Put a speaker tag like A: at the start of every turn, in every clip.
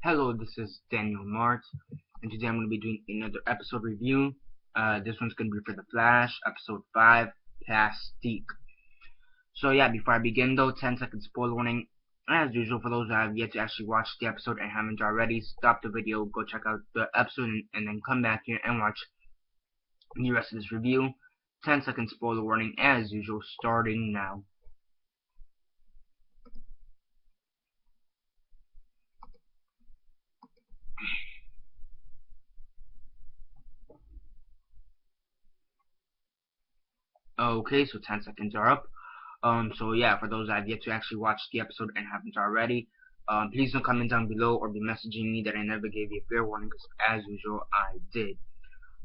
A: Hello, this is Daniel Mart, and today I'm going to be doing another episode review. This one's going to be for The Flash, episode 5, Plastique. So yeah, before I begin though, 10-second spoiler warning. As usual, for those that have yet to actually watch the episode and haven't already, stop the video, go check out the episode, and then come back here and watch the rest of this review. 10-second spoiler warning, as usual, starting now. Okay, so 10 seconds are up. So yeah, for those that have yet to actually watch the episode and haven't already, please don't comment down below or be messaging me that I never gave you a fair warning, because as usual, I did.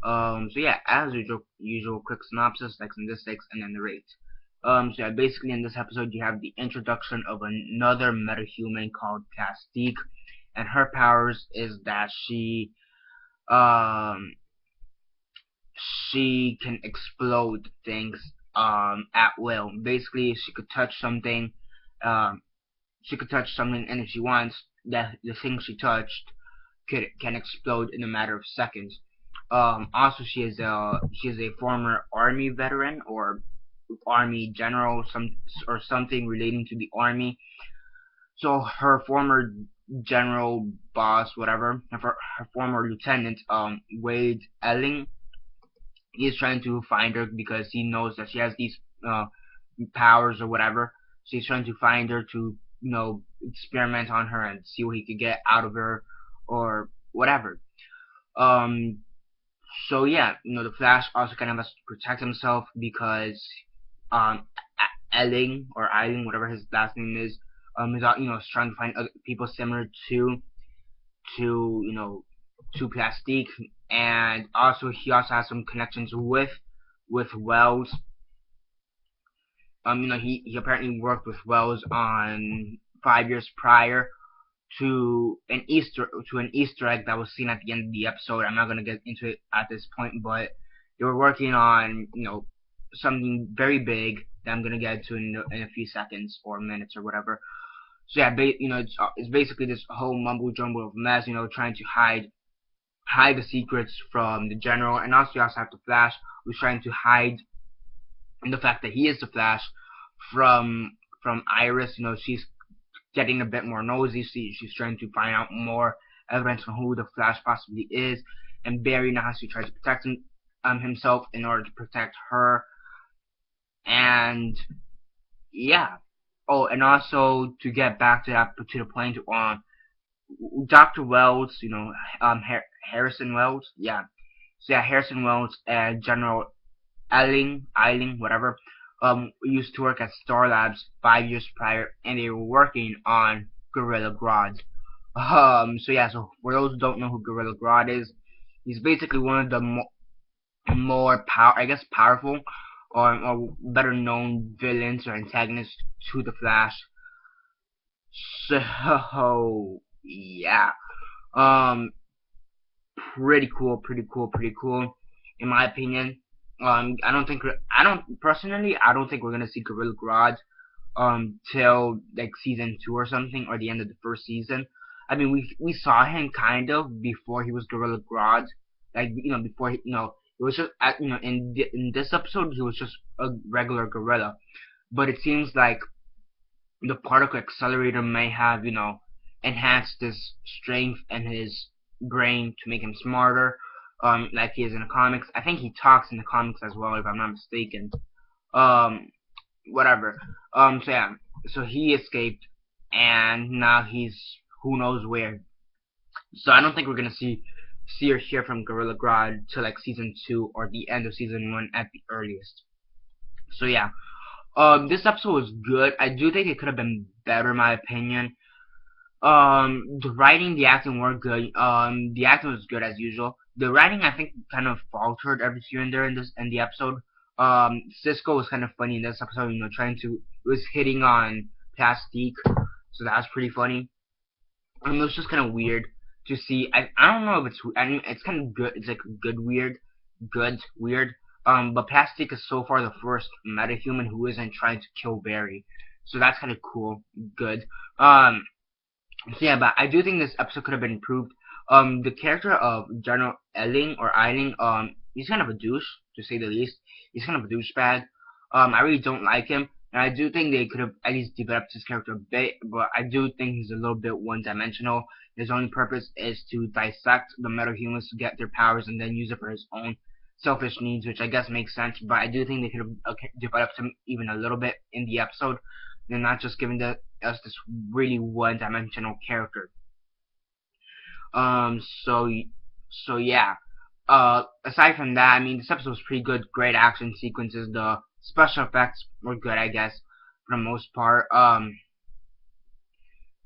A: So yeah, as usual, quick synopsis, likes and dislikes, and then the rate. So yeah, basically in this episode you have the introduction of another metahuman called Plastique, and her powers is that um, she can explode things at will. Basically, she could touch something, um, and if she wants, that the thing she touched can explode in a matter of seconds. Also, she is a former army veteran or army general, something relating to the army. So her former general boss, whatever, her former lieutenant, Wade Elling, he's trying to find her because he knows that she has these powers or whatever. So he's trying to find her to, experiment on her and see what he could get out of her or whatever. Um, so yeah, the Flash also kind of has to protect himself because Elling or Eiling, whatever his last name is out, trying to find other people similar to to Plastique, and also he also has some connections with Wells. He apparently worked with Wells on 5 years prior to an Easter egg that was seen at the end of the episode. I'm not gonna get into it at this point, but they were working on something very big that I'm gonna get to in a few seconds or minutes or whatever. So yeah, it's basically this whole mumble jumble of mess, trying to hide the secrets from the general, and also you also have the Flash, who's trying to hide the fact that he is the Flash from Iris. She's getting a bit more nosy. She's trying to find out more evidence on who the Flash possibly is, and Barry now has to try to protect himself in order to protect her. And yeah. Oh, and also to get back to the point, Dr. Wells, Harrison Wells, yeah. So yeah, Harrison Wells and General Eiling, whatever, used to work at Star Labs 5 years prior, and they were working on Gorilla Grodd. So yeah, so for those who don't know who Gorilla Grodd is, he's basically one of the more powerful or better known villains or antagonists to the Flash. So yeah, um, pretty cool, in my opinion. I don't think we're gonna see Gorilla Grodd till like season 2 or something, or the end of the first season. I mean, we saw him kind of before he was Gorilla Grodd, like before he, it was just in this episode he was just a regular gorilla, but it seems like the particle accelerator may have enhanced his strength and his brain to make him smarter, like he is in the comics. I think he talks in the comics as well, if I'm not mistaken. Whatever. So yeah, so he escaped, and now he's who knows where. So I don't think we're gonna see or hear from Gorilla Grodd till like season 2 or the end of season 1 at the earliest. So yeah, this episode was good. I do think it could have been better, in my opinion. The writing, the acting were good. The acting was good as usual. The writing, I think, kind of faltered every here and there in the episode. Cisco was kind of funny in this episode, was hitting on Plastique, so that was pretty funny. It was just kind of weird to see. I don't know if it's kind of good. It's like good weird. But Plastique is so far the first metahuman who isn't trying to kill Barry, so that's kind of cool. Good. So yeah, but I do think this episode could have been improved. The character of General Eiling, he's kind of a douche, to say the least. He's kind of a douchebag. I really don't like him, and I do think they could have at least developed his character a bit, but I do think he's a little bit one-dimensional. His only purpose is to dissect the metahumans to get their powers and then use it for his own selfish needs, which I guess makes sense, but I do think they could have developed him even a little bit in the episode, and not just giving us this really one-dimensional character. Um, so, so yeah. Aside from that, I mean, this episode was pretty good. Great action sequences. The special effects were good, I guess, for the most part.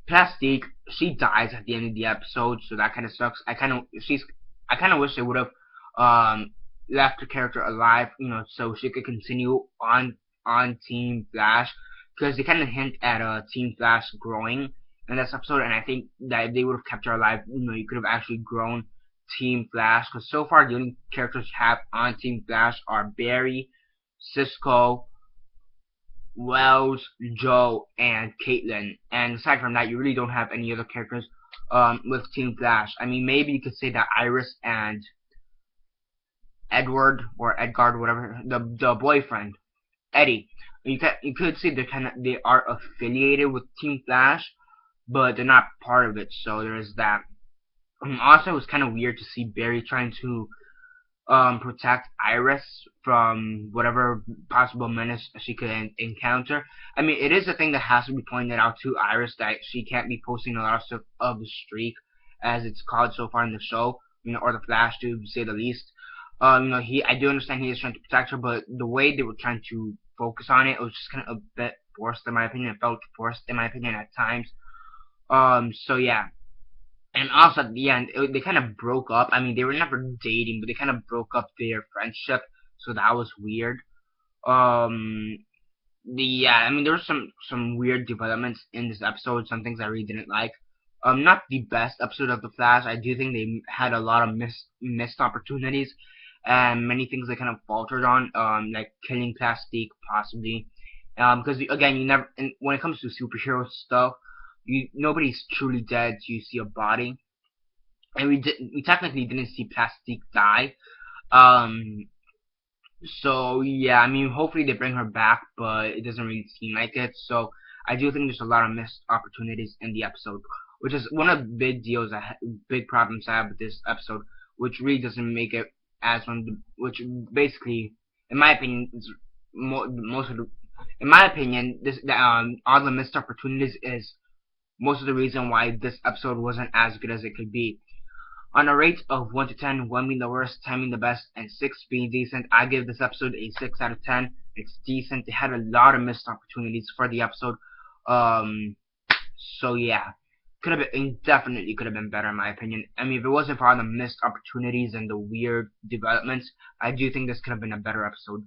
A: Plastique, she dies at the end of the episode, so that kind of sucks. I kind of wish they would have, left her character alive, so she could continue on Team Flash, because they kind of hint at Team Flash growing in this episode, and I think that if they would have kept her alive, you could have actually grown Team Flash, because so far the only characters you have on Team Flash are Barry, Cisco, Wells, Joe, and Caitlin. And aside from that, you really don't have any other characters with Team Flash. I mean, maybe you could say that Iris and Edward or Edgard, whatever, the boyfriend, Eddie. You could say they are affiliated with Team Flash, but they're not part of it. So there's that. Also, it was kind of weird to see Barry trying to protect Iris from whatever possible menace she could encounter. I mean, it is a thing that has to be pointed out to Iris that she can't be posting a lot of stuff of the streak, as it's called so far in the show, or the Flash, to say the least. I do understand he is trying to protect her, but the way they were trying to focus on it was just kind of a bit forced in my opinion. It felt forced in my opinion at times. So yeah. And also at the end, they kind of broke up. I mean, they were never dating, but they kind of broke up their friendship, so that was weird. Um, I mean, there were some weird developments in this episode. Some things I really didn't like. Not the best episode of The Flash. I do think they had a lot of missed opportunities, and many things they kind of faltered on. Like killing Plastique possibly. Because again, when it comes to superhero stuff, nobody's truly dead till you see a body, and we technically didn't see Plastique die. Um, so yeah, I mean, hopefully they bring her back, but it doesn't really seem like it. So I do think there's a lot of missed opportunities in the episode, which is one of the big problems I have with this episode, which really doesn't make it as one. Which basically, in my opinion, is most of the. In my opinion, all the missed opportunities is most of the reason why this episode wasn't as good as it could be. On a rate of 1 to 10, 1 being the worst, 10 being the best, and 6 being decent, I give this episode a 6 out of 10. It's decent. They had a lot of missed opportunities for the episode. So yeah. Definitely could have been better in my opinion. I mean, if it wasn't for all the missed opportunities and the weird developments, I do think this could have been a better episode.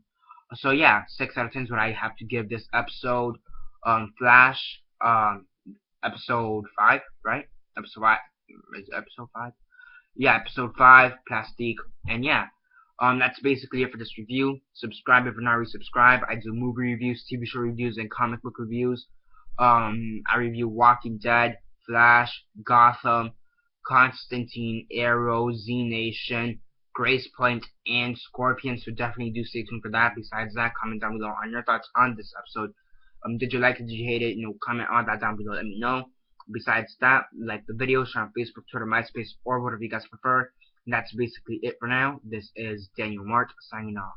A: So yeah, 6 out of 10 is what I have to give this episode. Flash, episode 5, right? Episode 5, is it episode 5? Yeah, episode 5, Plastique, and yeah. That's basically it for this review. Subscribe if you're not already subscribed. I do movie reviews, TV show reviews, and comic book reviews. I review Walking Dead, Flash, Gotham, Constantine, Arrow, Z Nation, Grace Point, and Scorpion, so definitely do stay tuned for that. Besides that, comment down below on your thoughts on this episode. Did you like it? Did you hate it? Comment on that down below. Let me know. Besides that, like the video, share on Facebook, Twitter, MySpace, or whatever you guys prefer. And that's basically it for now. This is Daniel Mart signing off.